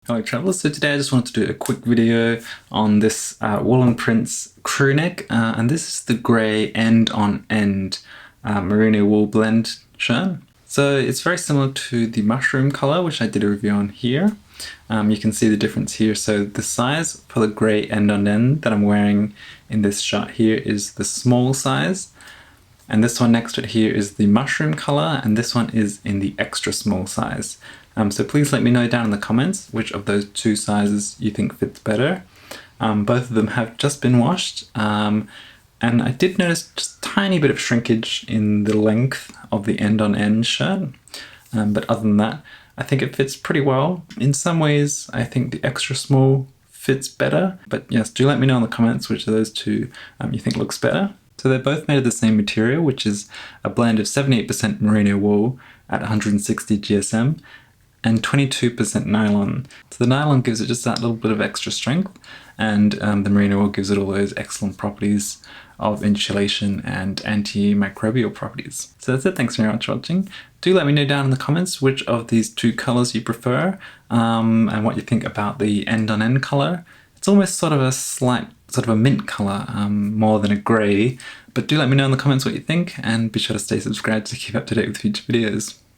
Hello travellers, so today I just wanted to do a quick video on this Woolen Prints crew neck, and this is the grey end-on-end merino wool blend shirt. So it's very similar to the mushroom colour, which I did a review on here. You can see the difference here. So the size for the grey end-on-end that I'm wearing in this shirt here is the small size, and this one next to it here is the mushroom colour, and this one is in the extra small size. So please let me know down in the comments which of those two sizes you think fits better. Both of them have just been washed, and I did notice just a tiny bit of shrinkage in the length of the end-on-end shirt, but other than that I think it fits pretty well. In some ways I think the extra small fits better, but yes, do let me know in the comments which of those two you think looks better. So they're both made of the same material, which is a blend of 78% merino wool at 160 GSM and 22% nylon. So the nylon gives it just that little bit of extra strength, and the merino wool gives it all those excellent properties of insulation and antimicrobial properties. So that's it, thanks very much for watching. Do let me know down in the comments which of these two colours you prefer, and what you think about the end-on-end colour. It's almost sort of a slight, sort of a mint colour, more than a grey, but do let me know in the comments what you think, and be sure to stay subscribed to keep up to date with future videos.